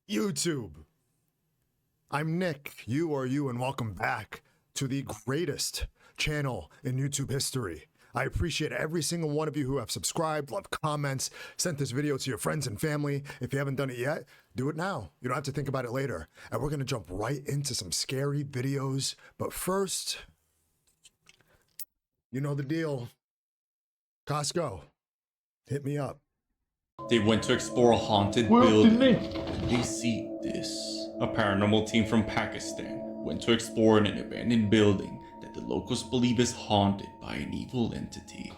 YouTube. I'm Nick, you are you, and welcome back to the greatest channel in YouTube history. I appreciate every single one of you who have subscribed, left comments, sent this video to your friends and family. If you haven't done it yet, do it now. You don't have to think about it later. And we're going to jump right into some scary videos. But first, you know the deal. Costco, hit me up. They went to explore a haunted building. They see this. A paranormal team from Pakistan went to explore an abandoned building that the locals believe is haunted by an evil entity.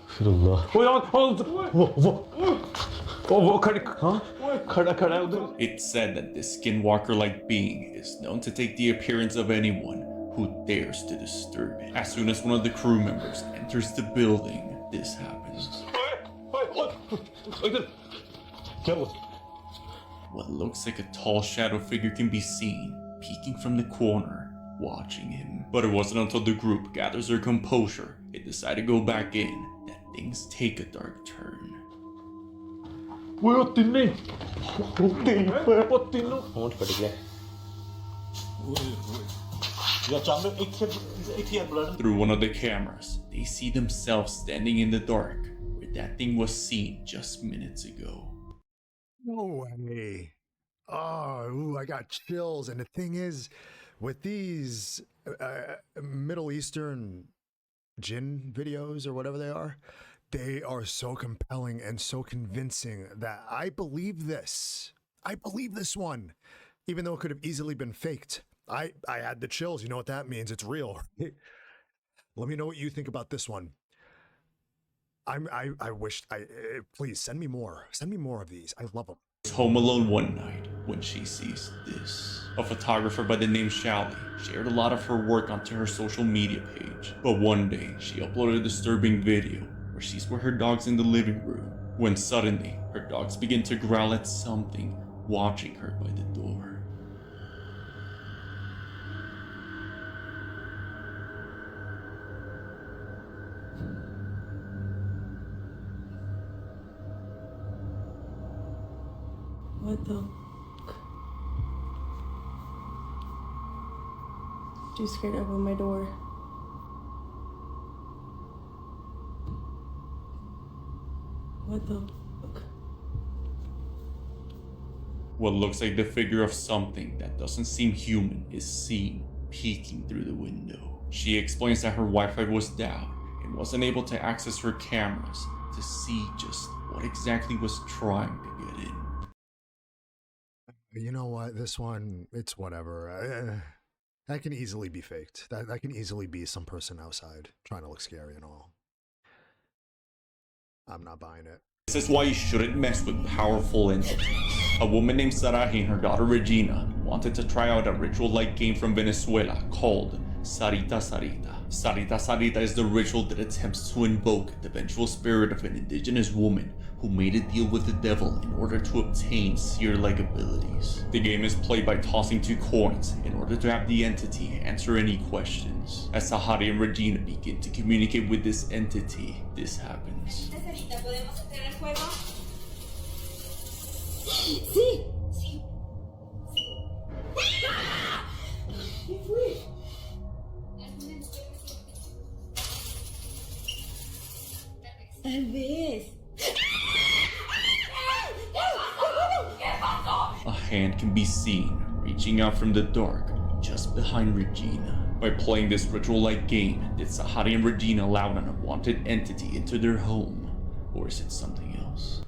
It's said that this skinwalker-like being is known to take the appearance of anyone who dares to disturb it. As soon as one of the crew members enters the building, this happens. What looks like a tall shadow figure can be seen peeking from the corner, watching him. But it wasn't until the group gathers their composure and decide to go back in that things take a dark turn. Through one of the cameras, they see themselves standing in the dark where that thing was seen just minutes ago. No way. Oh, I got chills. And the thing is, with these Middle Eastern jinn videos or whatever they are so compelling and so convincing that I believe this. I believe this one, even though it could have easily been faked. I had the chills. You know what that means? It's real. Let me know what you think about this one. I wish, please send me more. Send me more of these. I love them. Home alone one night when she sees this. A photographer by the name Shally shared a lot of her work onto her social media page. But one day, she uploaded a disturbing video where she's with her dogs in the living room, when suddenly, her dogs begin to growl at something watching her by the door. What the? Too scared to open my door. What the fuck? What looks like the figure of something that doesn't seem human is seen peeking through the window. She explains that her Wi-Fi was down and wasn't able to access her cameras to see just what exactly was trying to get in. You know what? This one, it's whatever. That can easily be faked. That can easily be some person outside trying to look scary and all. I'm not buying it. This is why you shouldn't mess with powerful entities. A woman named Sarahi and her daughter Regina wanted to try out a ritual-like game from Venezuela called Sarita Sarita. Sarita Sarita is the ritual that attempts to invoke the vengeful spirit of an indigenous woman who made a deal with the devil in order to obtain seer-like abilities. The game is played by tossing 2 coins in order to have the entity answer any questions. As Sahari and Regina begin to communicate with this entity, this happens. Tal vez. A hand can be seen reaching out from the dark just behind Regina. By playing this ritual-like game, did Sahari and Regina allow an unwanted entity into their home? Or is it something else?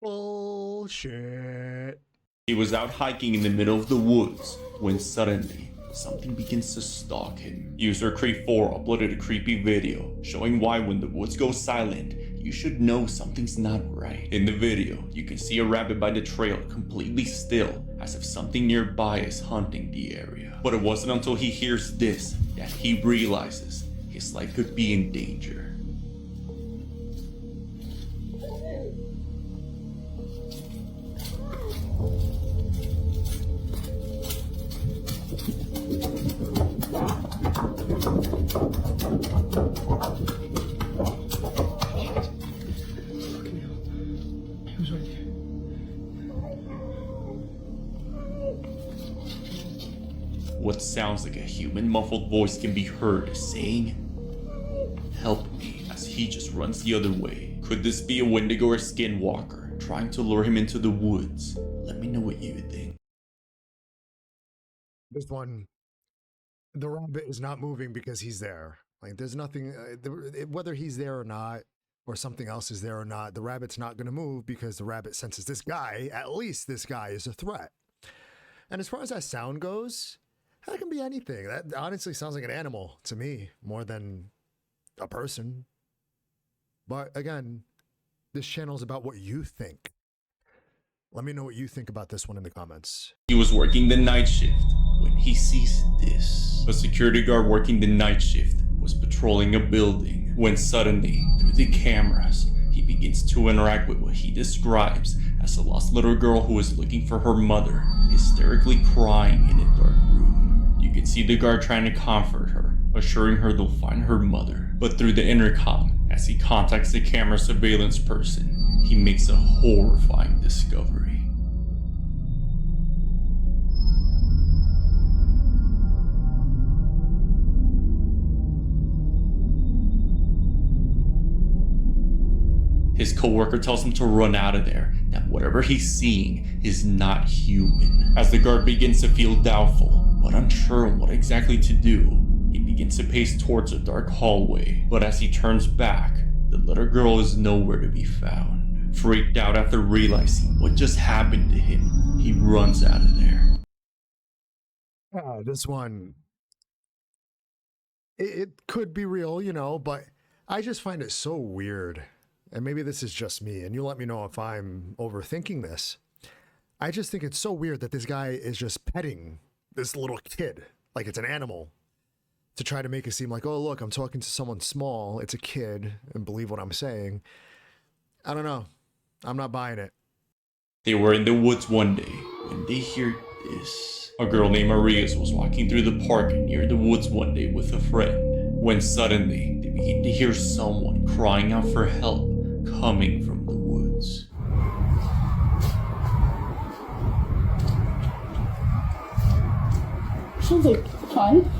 Bullshit. He was out hiking in the middle of the woods when suddenly something begins to stalk him. User Creep4 uploaded a creepy video showing why when the woods go silent, you should know something's not right. In the video, you can see a rabbit by the trail completely still, as if something nearby is hunting the area. But it wasn't until he hears this that he realizes his life could be in danger. Who's right here? what sounds like a human muffled voice can be heard saying, "Help me," as he just runs the other way. Could this be a Wendigo or skinwalker trying to lure him into the woods? Let me know what you think. This one, the rabbit is not moving because he's there. Like there's nothing, whether he's there or not, or something else is there or not, the rabbit's not going to move because the rabbit senses this guy, at least this guy is a threat. And as far as that sound goes, that can be anything. That honestly sounds like an animal to me more than a person. But again, this channel is about what you think. Let me know what you think about this one in the comments. He was working the night shift when he sees this. A security guard working the night shift was patrolling a building when suddenly, through the cameras, he begins to interact with what he describes as a lost little girl who is looking for her mother, hysterically crying in a dark room. You can see the guard trying to comfort her, assuring her they'll find her mother. But through the intercom, as he contacts the camera surveillance person, he makes a horrifying discovery. His coworker tells him to run out of there, that whatever he's seeing is not human. As the guard begins to feel doubtful, but unsure on what exactly to do, he begins to pace towards a dark hallway. But as he turns back, the little girl is nowhere to be found. Freaked out after realizing what just happened to him, he runs out of there. This one, it could be real, you know, but I just find it so weird. And maybe this is just me, and you let me know if I'm overthinking this. I just think it's so weird that this guy is just petting this little kid like it's an animal to try to make it seem like, oh, look, I'm talking to someone small. It's a kid, and believe what I'm saying. I don't know. I'm not buying it. They were in the woods one day when they hear this. A girl named Maria was walking through the park near the woods one day with a friend, when suddenly they begin to hear someone crying out for help coming from the woods. Sounds like fun.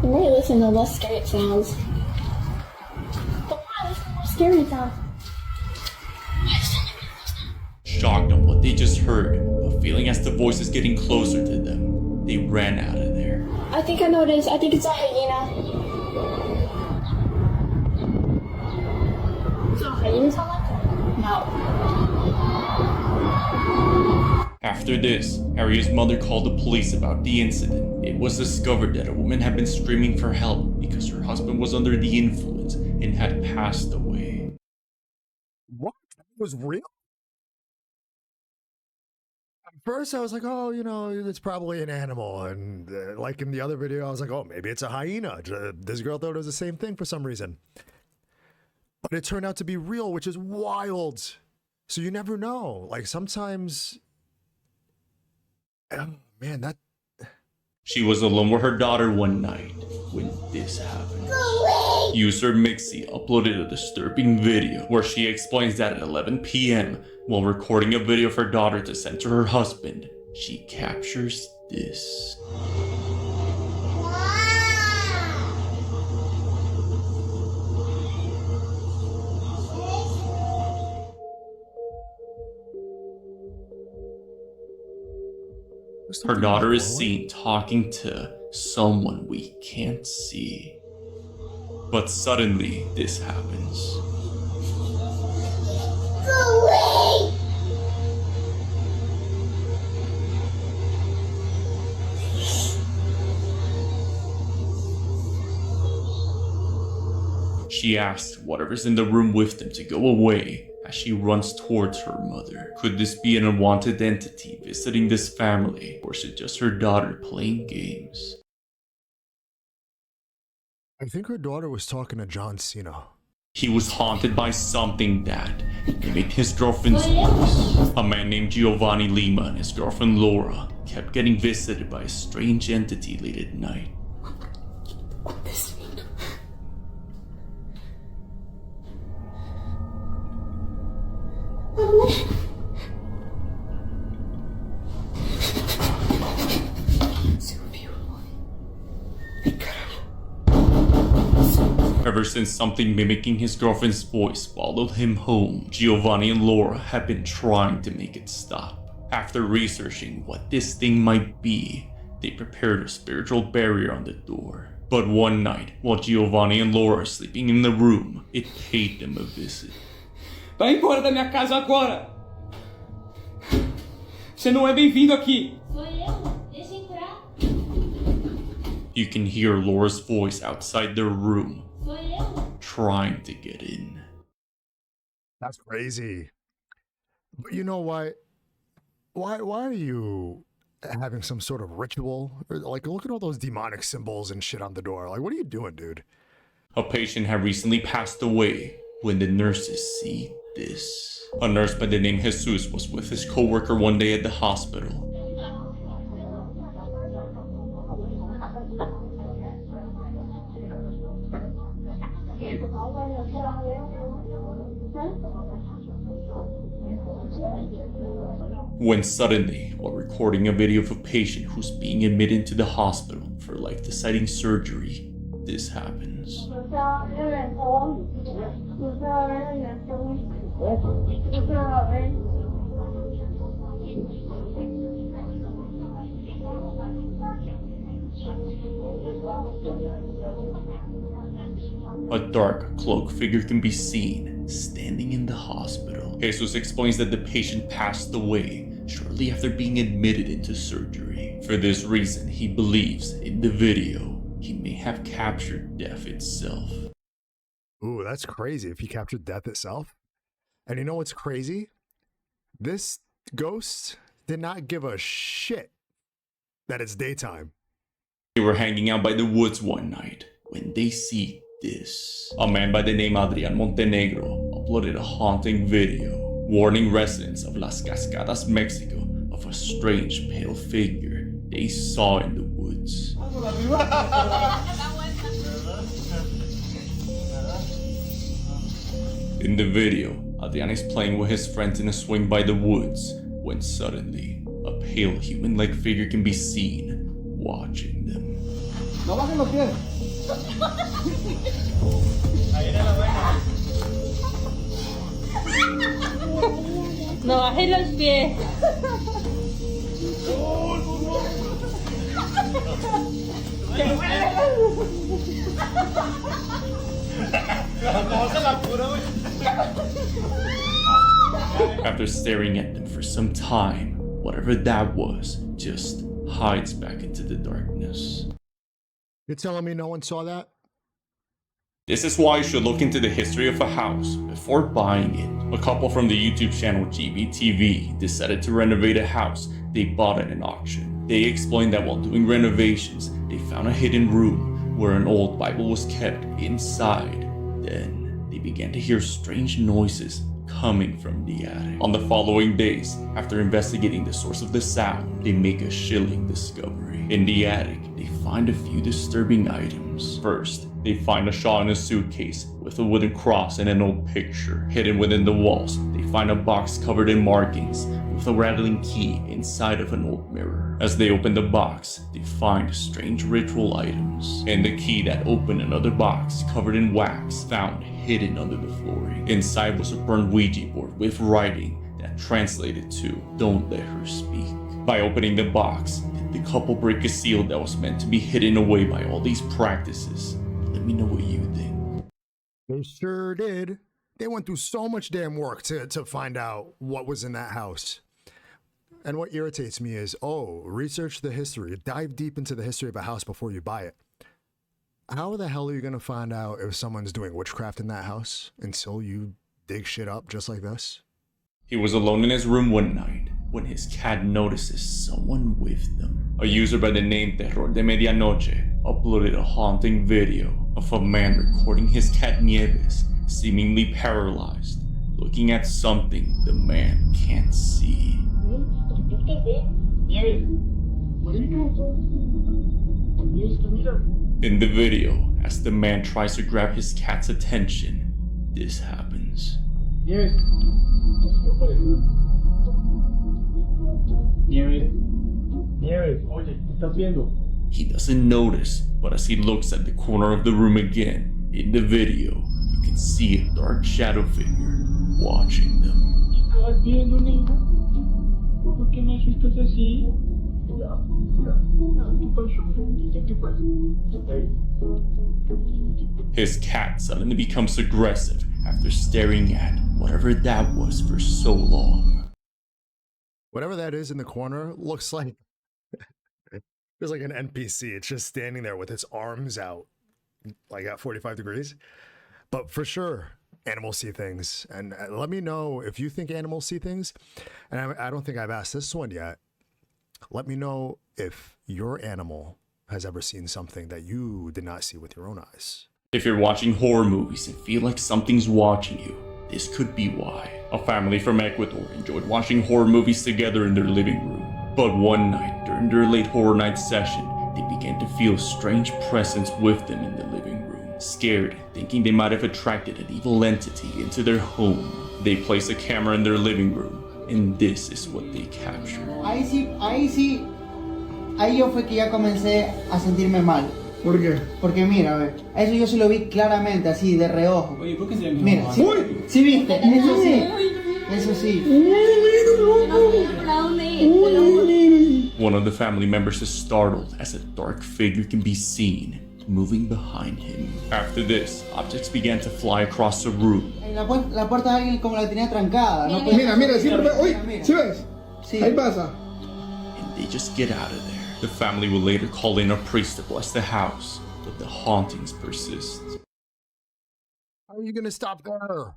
The more you listen, the less scary it sounds. The more I listen, the more scary it sounds. Shocked on what they just heard, but feeling as the voice is getting closer to them, they ran out of there. I think I know what it is. I think it's a hyena. Does a hyena sound like that? No. After this, Aria's mother called the police about the incident. It was discovered that a woman had been screaming for help because her husband was under the influence and had passed away. What? That was real? At first, I was like, oh, you know, it's probably an animal. And like in the other video, I was like, oh, maybe it's a hyena. This girl thought it was the same thing for some reason. But it turned out to be real, which is wild. So you never know. Like sometimes... Oh, man, that... She was alone with her daughter one night when this happened. User Mixie uploaded a disturbing video where she explains that at 11 p.m. while recording a video of her daughter to send to her husband, she captures this. Her daughter is seen talking to someone we can't see. But suddenly, this happens. Go away! She asks whatever's in the room with them to go away as she runs towards her mother. Could this be an unwanted entity visiting this family, or is it just her daughter playing games? I think her daughter was talking to John Cena. He was haunted by something that mimicked his girlfriend's voice. A man named Giovanni Lima and his girlfriend Laura kept getting visited by a strange entity late at night. What this mean? ever since something mimicking his girlfriend's voice followed him home, Giovanni and Laura have been trying to make it stop. After researching what this thing might be, they prepared a spiritual barrier on the door. But one night, while Giovanni and Laura are sleeping in the room, it paid them a visit. Vai embora da minha casa agora! Você não é bem-vindo aqui! Sou eu, deixa entrar. You can hear Laura's voice outside their room, Sou eu. trying to get in. That's crazy. But you know what? Why are you having some sort of ritual? Or, like, look at all those demonic symbols and shit on the door. Like, what are you doing, dude? A patient had recently passed away when the nurses see this. A nurse by the name Jesus was with his co-worker one day at the hospital. When suddenly, while recording a video of a patient who's being admitted to the hospital for life-deciding surgery, this happens. A dark, cloaked figure can be seen standing in the hospital. Jesus explains that the patient passed away shortly after being admitted into surgery. For this reason, he believes in the video he may have captured death itself. Ooh, that's crazy if he captured death itself. And you know what's crazy? This ghost did not give a shit that it's daytime. They were hanging out by the woods one night when they see this. A man by the name Adrian Montenegro uploaded a haunting video warning residents of Las Cascadas, Mexico of a strange pale figure they saw in the woods. In the video, Adrian is playing with his friends in a swing by the woods when suddenly a pale human-like figure can be seen watching them. No bajen los pies. No bajé los pies. After staring at them for some time, whatever that was just hides back into the darkness. You're telling me no one saw that? This is why you should look into the history of a house before buying it. A couple from the YouTube channel GBTV decided to renovate a house they bought at an auction. They explained that while doing renovations, they found a hidden room where an old Bible was kept inside. Then they began to hear strange noises coming from the attic. On the following days, after investigating the source of the sound, they make a chilling discovery. In the attic, they find a few disturbing items. First, they find a shawl in a suitcase with a wooden cross and an old picture. Hidden within the walls, they find a box covered in markings with a rattling key inside of an old mirror. As they open the box, they find strange ritual items and the key that opened another box covered in wax found hidden under the flooring. Inside was a burned Ouija board with writing that translated to "Don't let her speak." By opening the box, the couple break a seal that was meant to be hidden away by all these practices. Let me know what you think. They sure did. They went through so much damn work to find out what was in that house. And what irritates me is, research the history. Dive deep into the history of a house before you buy it. How the hell are you going to find out if someone's doing witchcraft in that house until you dig shit up just like this? He was alone in his room one night when his cat notices someone with them. A user by the name Terror de Medianoche uploaded a haunting video of a man recording his cat Nieves, seemingly paralyzed, looking at something the man can't see. In the video, as the man tries to grab his cat's attention, this happens. Nieves. Nieves. Nieves. Oye, ¿qué estás viendo? He doesn't notice, but as he looks at the corner of the room again, In the video, you can see a dark shadow figure watching them. ¿Estás viendo, niña? ¿Por qué me asustas así? Ya, ¿qué pasó, niña? ¿Qué pasó? His cat suddenly becomes aggressive after staring at whatever that was for so long. Whatever that is in the corner looks like there's like an NPC. It's just standing there with its arms out, like at 45 degrees. But for sure, animals see things. And let me know if you think animals see things. And I don't think I've asked this one yet. Let me know if your animal has ever seen something that you did not see with your own eyes. If you're watching horror movies and feel like something's watching you, this could be why. A family from Ecuador enjoyed watching horror movies together in their living room. But one night, during their late horror night session, they began to feel a strange presence with them in the living room. Scared, thinking they might have attracted an evil entity into their home, they placed a camera in their living room, and this is what they captured. Ahí yo fue que ya comencé a sentirme mal. ¿Por qué? Porque mira, a ver, eso yo se lo vi claramente, así, de reojo. Oye, ¿por qué se llama? Mira, sí, sí viste, eso sí. One of the family members is startled as a dark figure can be seen moving behind him. After this, objects began to fly across the room. La puerta de alguien como la tenía trancada. No Mira, siempre... Uy, ¿sí ves? Sí. Ahí pasa. And they just get out of there. The family will later call in a priest to bless the house, but the hauntings persist. How are you going to stop there?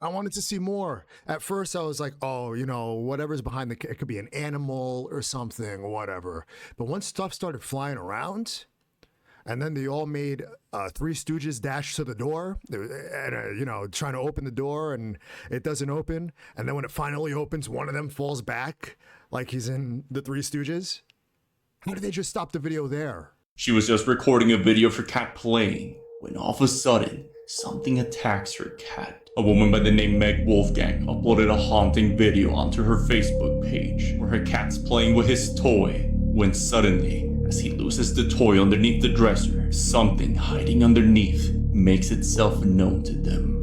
I wanted to see more. At first, I was like, oh, you know, whatever's behind it could be an animal or something, or whatever. But once stuff started flying around, and then they all made Three Stooges dash to the door, and, you know, trying to open the door, and it doesn't open. And then when it finally opens, one of them falls back like he's in the Three Stooges. How did they just stop the video there? She was just recording a video for cat playing when all of a sudden, something attacks her cat. A woman by the name Meg Wolfgang uploaded a haunting video onto her Facebook page where her cat's playing with his toy when suddenly, as he loses the toy underneath the dresser, something hiding underneath makes itself known to them.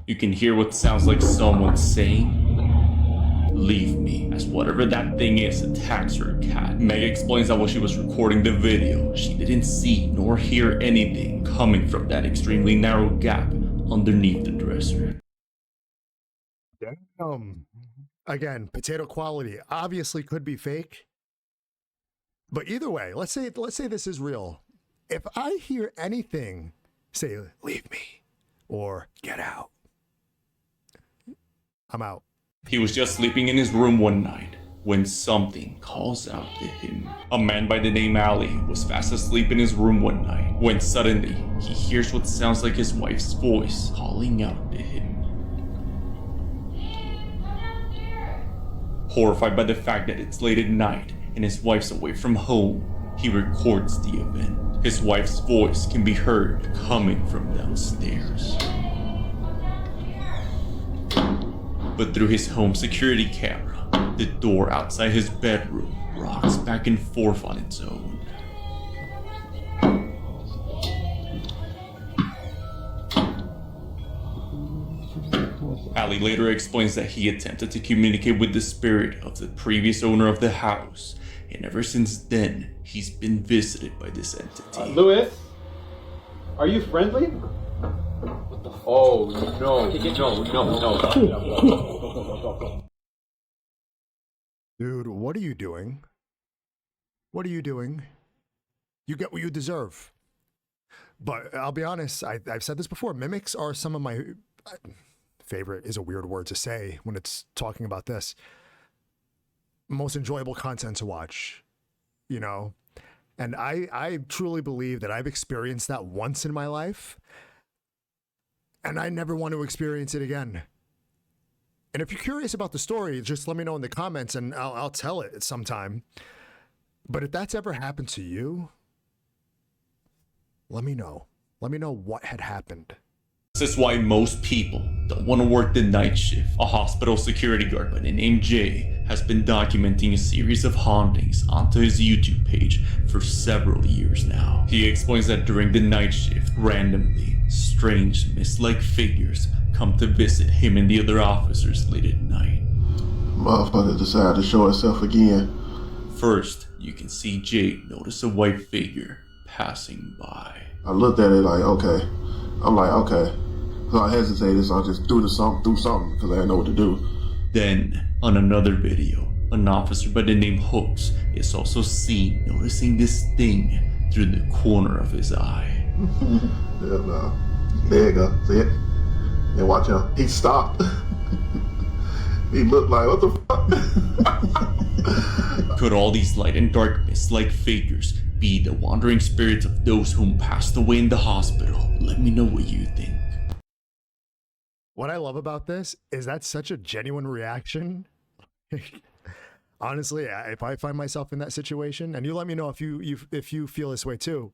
You can hear what sounds like someone saying, "Leave me," as whatever that thing is attacks her cat. Meg explains that while she was recording the video, she didn't see nor hear anything coming from that extremely narrow gap underneath the dresser. Damn. Again, potato quality obviously could be fake. But either way, let's say this is real. If I hear anything say, "Leave me," or "Get out," I'm out. He was just sleeping in his room one night when something calls out to him. A man by the name Ali was fast asleep in his room one night when suddenly he hears what sounds like his wife's voice calling out to him. Horrified by the fact that it's late at night and his wife's away from home, he records the event. His wife's voice can be heard coming from downstairs. But through his home security camera, the door outside his bedroom rocks back and forth on its own. Ali later explains that he attempted to communicate with the spirit of the previous owner of the house, and ever since then, he's been visited by this entity. Louis, are you friendly? Oh, no. Dude, what are you doing? What are you doing? You get what you deserve. But I'll be honest, I've said this before. Mimics are some of my favorite, is a weird word to say when it's talking about this, most enjoyable content to watch, you know? And I truly believe that I've experienced that once in my life, and I never want to experience it again. And if you're curious about the story, just let me know in the comments and I'll tell it sometime. But if that's ever happened to you, let me know. Let me know what had happened. This is why most people don't want to work the night shift. A hospital security guard by the name Jay has been documenting a series of hauntings onto his YouTube page for several years now. He explains that during the night shift, randomly, strange mist-like figures come to visit him and the other officers late at night. Motherfucker decided to show itself again. First, you can see Jay notice a white figure passing by. I looked at it like, okay. I'm like, okay. So I hesitated, so I just do something, because I didn't know what to do. Then, on another video, an officer by the name Hooks is also seen noticing this thing through the corner of his eye. Yeah, no. There you go. See it? And watch him. He stopped. He looked like, what the fuck? Could all these light and dark mist-like figures be the wandering spirits of those whom passed away in the hospital? Let me know what you think. What I love about this is that's such a genuine reaction. Honestly, if I find myself in that situation, and you let me know if you feel this way too.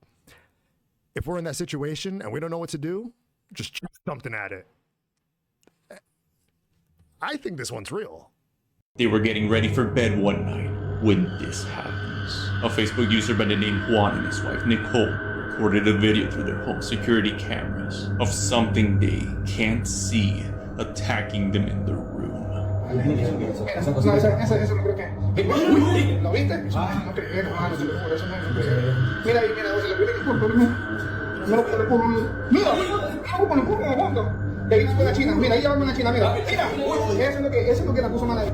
If we're in that situation and we don't know what to do, just chuck something at it. I think this one's real. They were getting ready for bed one night when this happens. A Facebook user by the name Juan and his wife Nicole recorded a video through their home security cameras of something they can't see attacking them in the room.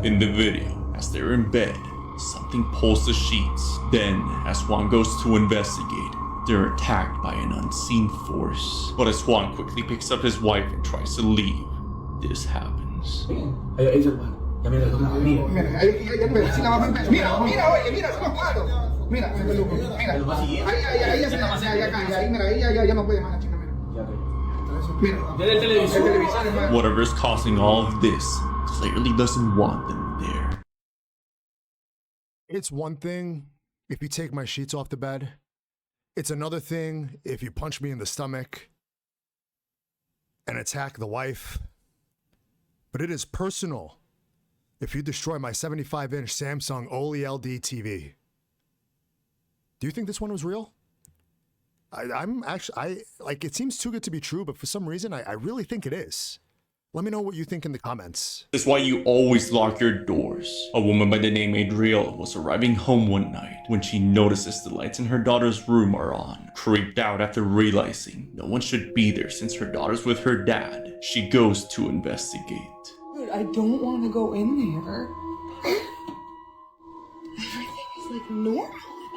In the video, as they're in bed, something pulls the sheets. Then, as Juan goes to investigate, they're attacked by an unseen force. But as Juan quickly picks up his wife and tries to leave, this happens. Whatever's causing all of this clearly doesn't want them there. It's one thing if you take my sheets off the bed. It's another thing if you punch me in the stomach and attack the wife. But it is personal if you destroy my 75-inch Samsung OLED TV. Do you think this one was real? It seems too good to be true, but for some reason, I really think it is. Let me know what you think in the comments. This is why you always lock your doors. A woman by the name Adriel was arriving home one night when she notices the lights in her daughter's room are on. Creeped out after realizing no one should be there since her daughter's with her dad, she goes to investigate. Dude, I don't want to go in there. Everything is like normal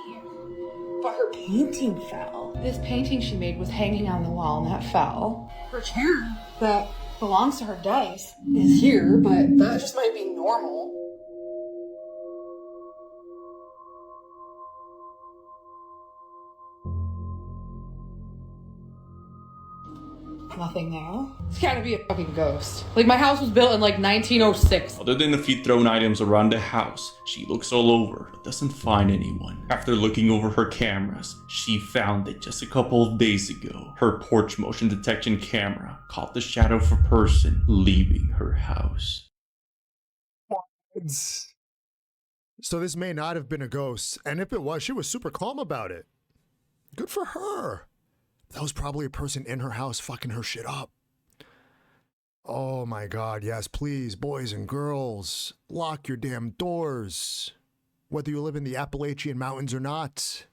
in here. But her painting fell. This painting she made was hanging on the wall and that fell. Her chair that belongs to her dice is here, but that just might be normal. Nothing there. It's gotta be a fucking ghost. Like, my house was built in like 1906. Other than a few thrown items around the house, she looks all over but doesn't find anyone. After looking over her cameras, she found that just a couple of days ago, her porch motion detection camera caught the shadow of a person leaving her house. So this may not have been a ghost, and if it was, she was super calm about it. Good for her. That was probably a person in her house fucking her shit up. Oh my God, yes, please, boys and girls, lock your damn doors, whether you live in the Appalachian Mountains or not.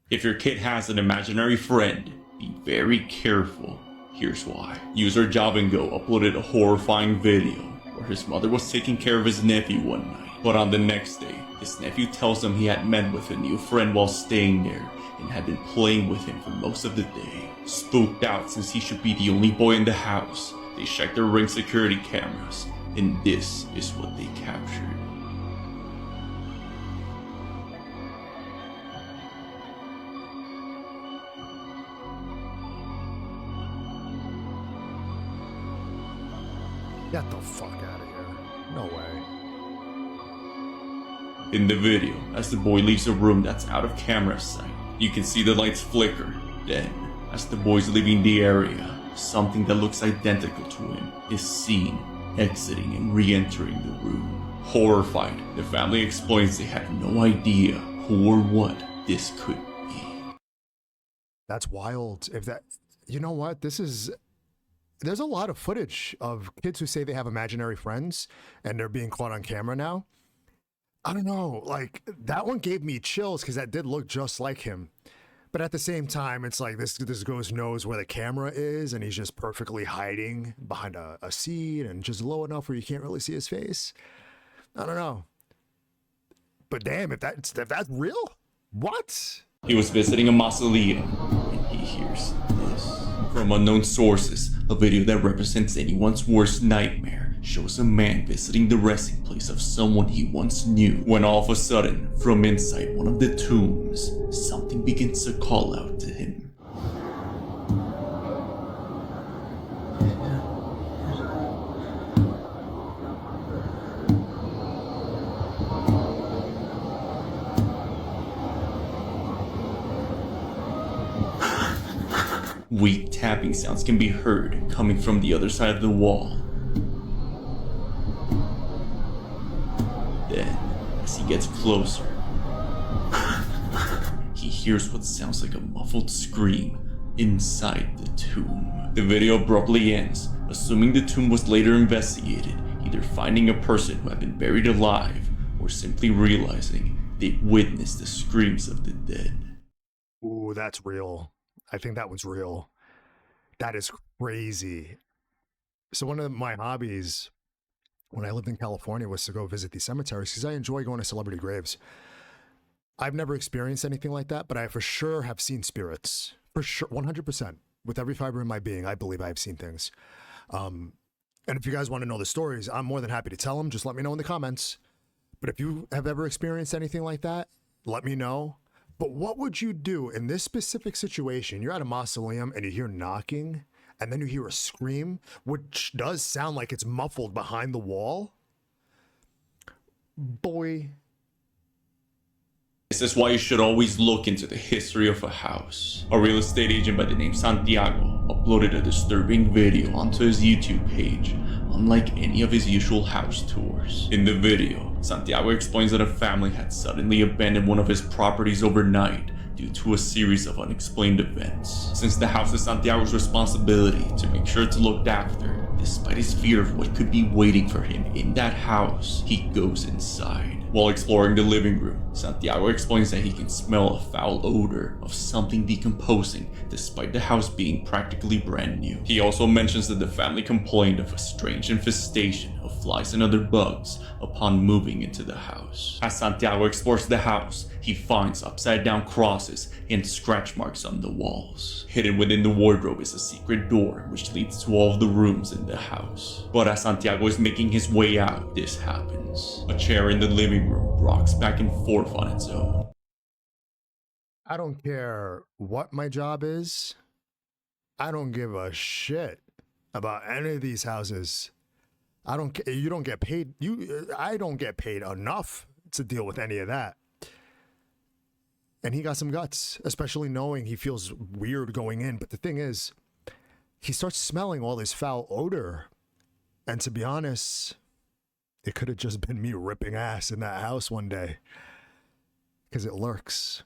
If your kid has an imaginary friend, be very careful. Here's why. User Javingo uploaded a horrifying video where his mother was taking care of his nephew one night. But on the next day, his nephew tells him he had met with a new friend while staying there and had been playing with him for most of the day. Spooked out since he should be the only boy in the house, they checked their Ring security cameras, and this is what they captured. Get the fuck out of here. No way. In the video, as the boy leaves a room that's out of camera sight, you can see the lights flicker. Then, as the boy's leaving the area, something that looks identical to him is seen exiting and re-entering the room. Horrified, the family explains they had no idea who or what this could be. That's wild. If that, you know what? There's a lot of footage of kids who say they have imaginary friends and they're being caught on camera now. I don't know, like that one gave me chills because that did look just like him. But at the same time, it's like this ghost knows where the camera is and he's just perfectly hiding behind a seat and just low enough where you can't really see his face. I don't know. But damn, if that's real, what? He was visiting a mausoleum and he hears this. From unknown sources, a video that represents anyone's worst nightmare shows a man visiting the resting place of someone he once knew, when all of a sudden, from inside one of the tombs, something begins to call out to him. Weak tapping sounds can be heard coming from the other side of the wall. Then, as he gets closer, he hears what sounds like a muffled scream inside the tomb. The video abruptly ends, assuming the tomb was later investigated, either finding a person who had been buried alive or simply realizing they witnessed the screams of the dead. Ooh, that's real. I think that one's real. That is crazy. So one of my hobbies when I lived in California was to go visit these cemeteries because I enjoy going to celebrity graves. I've never experienced anything like that, but I for sure have seen spirits. For sure, 100%. With every fiber in my being, I believe I've seen things. And if you guys want to know the stories, I'm more than happy to tell them. Just let me know in the comments. But if you have ever experienced anything like that, let me know. But what would you do in this specific situation? You're at a mausoleum and you hear knocking, and then you hear a scream, which does sound like it's muffled behind the wall. Boy. This is why you should always look into the history of a house. A real estate agent by the name Santiago uploaded a disturbing video onto his YouTube page, unlike any of his usual house tours. In the video, Santiago explains that a family had suddenly abandoned one of his properties overnight due to a series of unexplained events. Since the house is Santiago's responsibility to make sure it's looked after, despite his fear of what could be waiting for him in that house, he goes inside. While exploring the living room, Santiago explains that he can smell a foul odor of something decomposing despite the house being practically brand new. He also mentions that the family complained of a strange infestation of flies and other bugs upon moving into the house. As Santiago explores the house, he finds upside down crosses and scratch marks on the walls. Hidden within the wardrobe is a secret door which leads to all of the rooms in the house. But as Santiago is making his way out, this happens. A chair in the living room rocks back and forth on its own. I don't care what my job is. I don't give a shit about any of these houses. I don't. You don't get paid. I don't get paid enough to deal with any of that. And he got some guts, especially knowing he feels weird going in. But the thing is, he starts smelling all this foul odor. And to be honest, it could have just been me ripping ass in that house one day. Because it lurks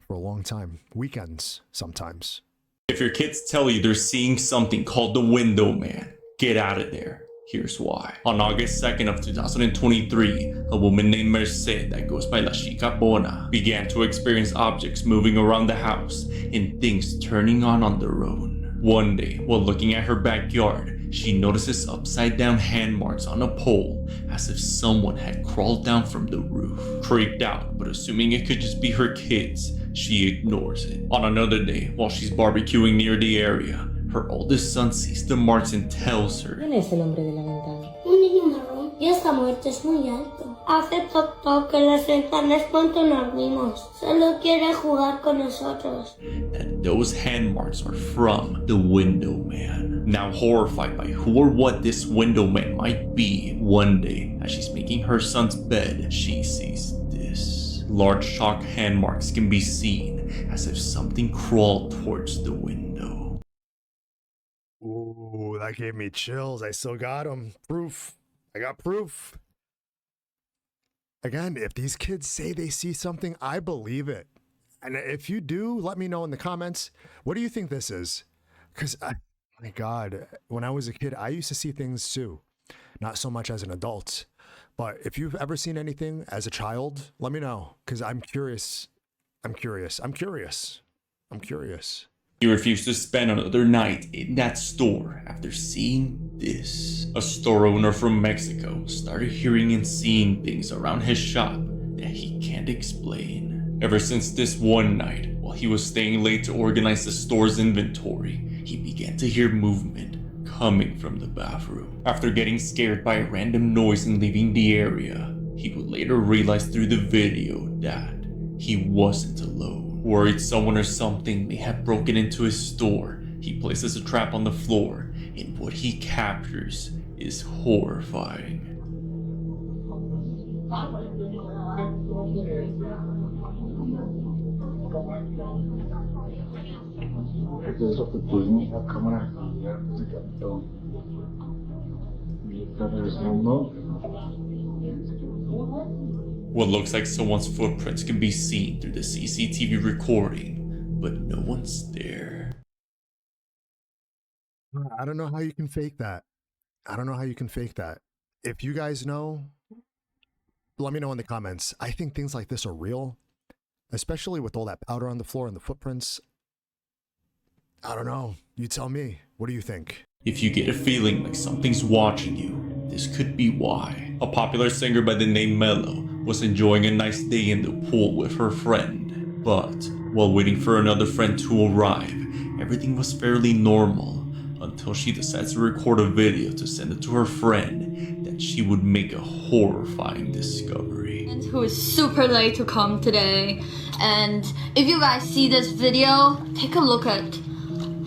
for a long time. Weekends, sometimes. If your kids tell you they're seeing something called the Window Man, get out of there. Here's why. On August 2nd of 2023, a woman named Merced that goes by La Chica Bona began to experience objects moving around the house and things turning on their own. One day, while looking at her backyard, she notices upside down hand marks on a pole as if someone had crawled down from the roof. Creeped out, but assuming it could just be her kids, she ignores it. On another day, while she's barbecuing near the area, her oldest son sees the marks and tells her, ¿Quién es el hombre de la ventana? Un niño marrón. Ya está muerto, es muy alto. Hace toc en las ventanas cuando dormimos. Solo quiere jugar con nosotros. That those hand marks are from the Window Man. Now horrified by who or what this Window Man might be, one day, as she's making her son's bed, she sees this. Large chalk hand marks can be seen as if something crawled towards the window. Ooh, that gave me chills. I still got them. Proof. I got proof. Again, if these kids say they see something, I believe it. And if you do, let me know in the comments. What do you think this is? Because, my God, when I was a kid, I used to see things too. Not so much as an adult. But if you've ever seen anything as a child, let me know. Because I'm curious. I'm curious. I'm curious. I'm curious. He refused to spend another night in that store after seeing this. A store owner from Mexico started hearing and seeing things around his shop that he can't explain. Ever since this one night, while he was staying late to organize the store's inventory, he began to hear movement coming from the bathroom. After getting scared by a random noise and leaving the area, he would later realize through the video that he wasn't alone. Worried someone or something may have broken into his store, he places a trap on the floor, and what he captures is horrifying. What looks like someone's footprints can be seen through the CCTV recording, but no one's there. I don't know how you can fake that. I don't know how you can fake that. If you guys know, let me know in the comments. I think things like this are real, especially with all that powder on the floor and the footprints. I don't know. You tell me. What do you think? If you get a feeling like something's watching you, this could be why. A popular singer by the name Mello was enjoying a nice day in the pool with her friend. But while waiting for another friend to arrive, everything was fairly normal until she decides to record a video to send it to her friend that she would make a horrifying discovery. Who is super late to come today, and if you guys see this video, take a look at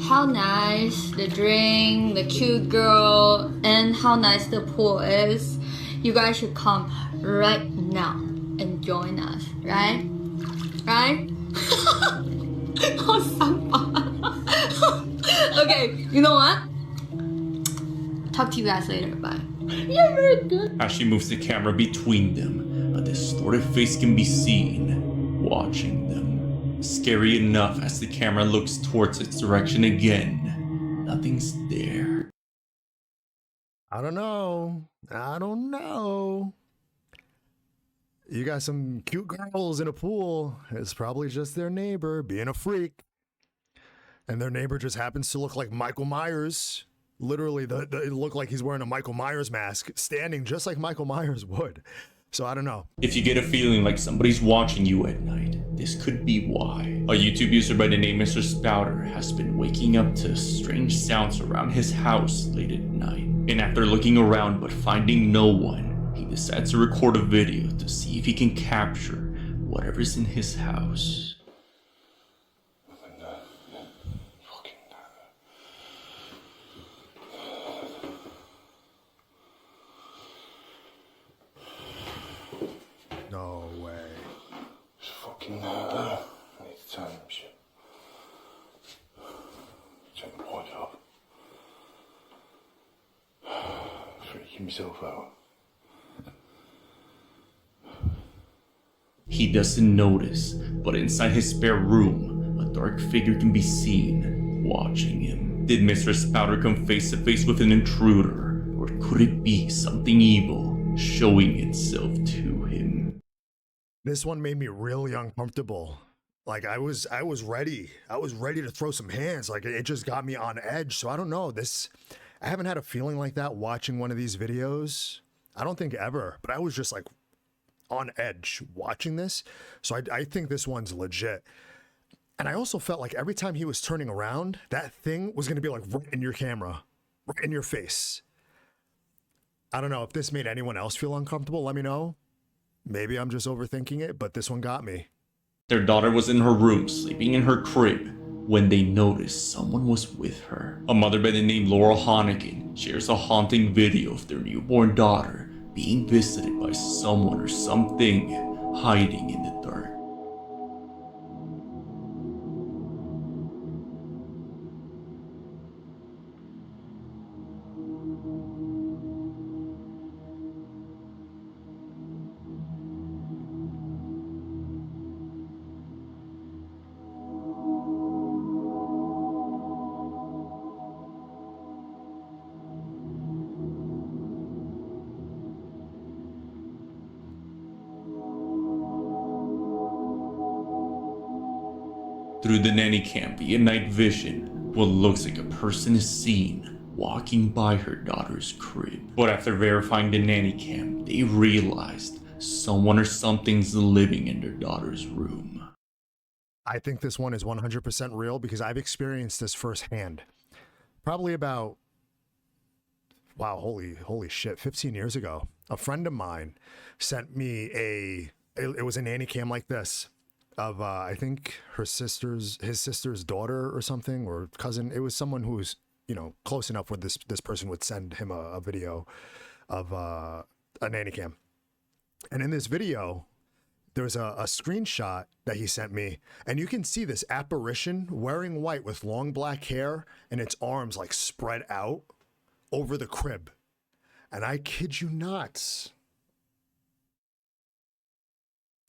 how nice the drink, the cute girl, and how nice the pool is. You guys should come right now and join us, right? Right? Okay, you know what? Talk to you guys later, bye. You're very good. As she moves the camera between them, a distorted face can be seen, watching them. Scary enough as the camera looks towards its direction again. Nothing's there. I don't know. I don't know. You got some cute girls in a pool. It's probably just their neighbor being a freak. And their neighbor just happens to look like Michael Myers. Literally, it looked like he's wearing a Michael Myers mask, standing just like Michael Myers would. So I don't know. If you get a feeling like somebody's watching you at night, this could be why. A YouTube user by the name Mr. Spouter has been waking up to strange sounds around his house late at night. And after looking around but finding no one, he decides to record a video to see if he can capture whatever's in his house. No way. It's fucking I need to tell him shit. Take the point up. Freaking himself out. He doesn't notice, but inside his spare room, a dark figure can be seen, watching him. Did Mr. Spouter come face to face with an intruder, or could it be something evil showing itself to him? This one made me really uncomfortable. Like I was ready. I was ready to throw some hands. Like it just got me on edge. So I don't know. I haven't had a feeling like that watching one of these videos. I don't think ever, but I was just like on edge watching this. So I think this one's legit. And I also felt like every time he was turning around, that thing was going to be like right in your camera, right in your face. I don't know if this made anyone else feel uncomfortable. Let me know. Maybe I'm just overthinking it, but this one got me. Their daughter was in her room, sleeping in her crib, when they noticed someone was with her. A mother by the name Laura Honnigan shares a haunting video of their newborn daughter being visited by someone or something hiding in the dark. Through the nanny cam via night vision, what looks like a person is seen walking by her daughter's crib. But after verifying the nanny cam, they realized someone or something's living in their daughter's room. I think this one is 100% real because I've experienced this firsthand. Probably about, wow, holy shit, 15 years ago. A friend of mine sent me it was a nanny cam like this of I think his sister's daughter or something, or cousin. It was someone who was, you know, close enough where this person would send him a video of a nanny cam. And in this video, there's a screenshot that he sent me, and you can see this apparition wearing white with long black hair and its arms like spread out over the crib. And I kid you not,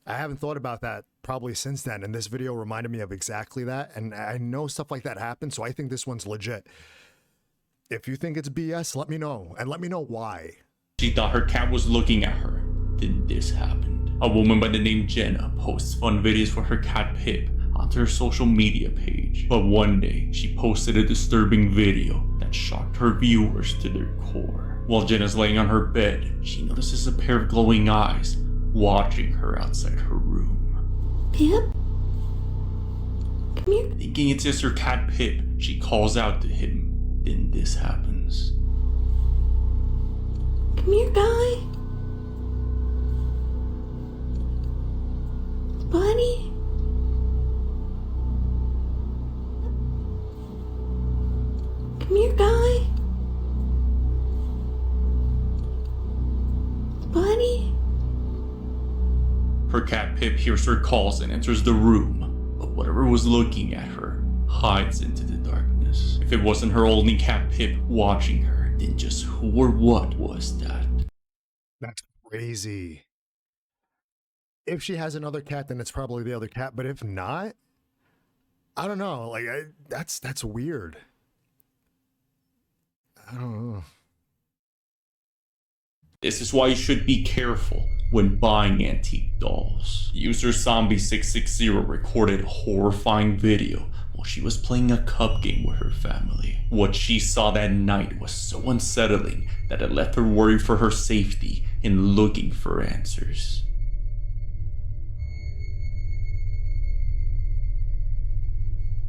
I haven't thought about that probably since then, and this video reminded me of exactly that. And I know stuff like that happens, so I think this one's legit. If you think it's BS, let me know, and let me know why. She thought her cat was looking at her. Then this happened. A woman by the name Jenna posts fun videos for her cat Pip onto her social media page. But one day, she posted a disturbing video that shocked her viewers to their core. While Jenna's laying on her bed, she notices a pair of glowing eyes watching her outside her room. Pip? Come here. Thinking it's just her cat Pip, she calls out to him. Then this happens. Come here, guy. Buddy. Come here, guy. Buddy. Her cat Pip hears her calls and enters the room, but whatever was looking at her hides into the darkness. If it wasn't her only cat Pip watching her, then just who or what was that? That's crazy. If she has another cat, then it's probably the other cat. But if not, I don't know. Like that's weird. I don't know. This is why you should be careful when buying antique dolls. User Zombie660 recorded a horrifying video while she was playing a cup game with her family. What she saw that night was so unsettling that it left her worried for her safety and looking for answers.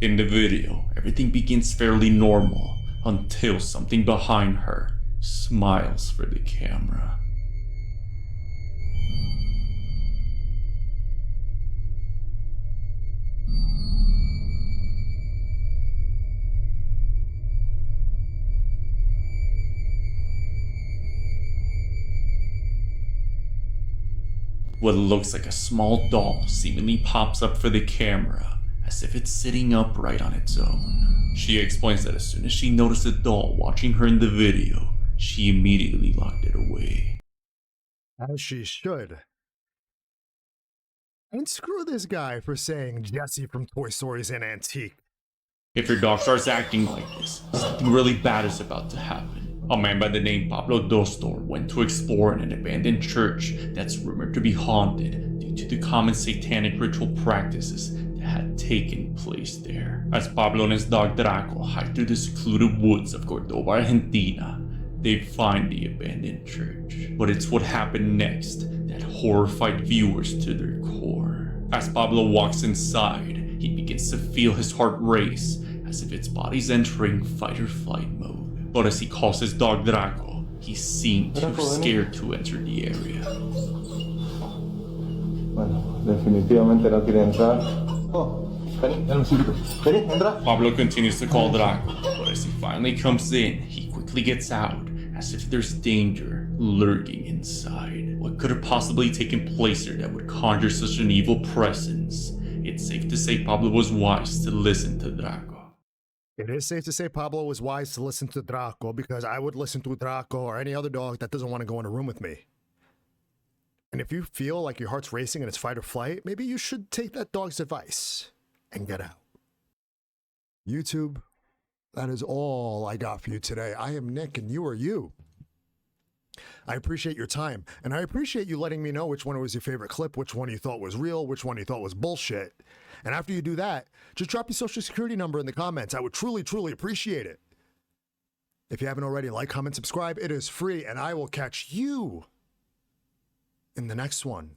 In the video, everything begins fairly normal until something behind her smiles for the camera. What looks like a small doll seemingly pops up for the camera, as if it's sitting upright on its own. She explains that as soon as she noticed the doll watching her in the video, she immediately locked it away. As she should. And screw this guy for saying Jesse from Toy Story is an antique. If your dog starts acting like this, something really bad is about to happen. A man by the name Pablo Dostor went to explore in an abandoned church that's rumored to be haunted due to the common satanic ritual practices that had taken place there. As Pablo and his dog Draco hike through the secluded woods of Cordoba, Argentina, they find the abandoned church. But it's what happened next that horrified viewers to their core. As Pablo walks inside, he begins to feel his heart race as if its body's entering fight or flight mode. But as he calls his dog Draco, he seemed too scared to enter the area. Bueno, definitivamente no quiere entrar. Oh, ven, dame un segundito. Ven, entra. Pablo continues to call Draco, but as he finally comes in, he quickly gets out, as if there's danger lurking inside. What could have possibly taken place here that would conjure such an evil presence? It's safe to say Pablo was wise to listen to Draco. It is safe to say Pablo was wise to listen to Draco, because I would listen to Draco or any other dog that doesn't want to go in a room with me. And if you feel like your heart's racing and it's fight or flight, maybe you should take that dog's advice and get out. YouTube, that is all I got for you today. I am Nick and you are you. I appreciate your time, and I appreciate you letting me know which one was your favorite clip, which one you thought was real, which one you thought was bullshit. And after you do that, just drop your social security number in the comments. I would truly, truly appreciate it. If you haven't already, like, comment, subscribe. It is free, and I will catch you in the next one.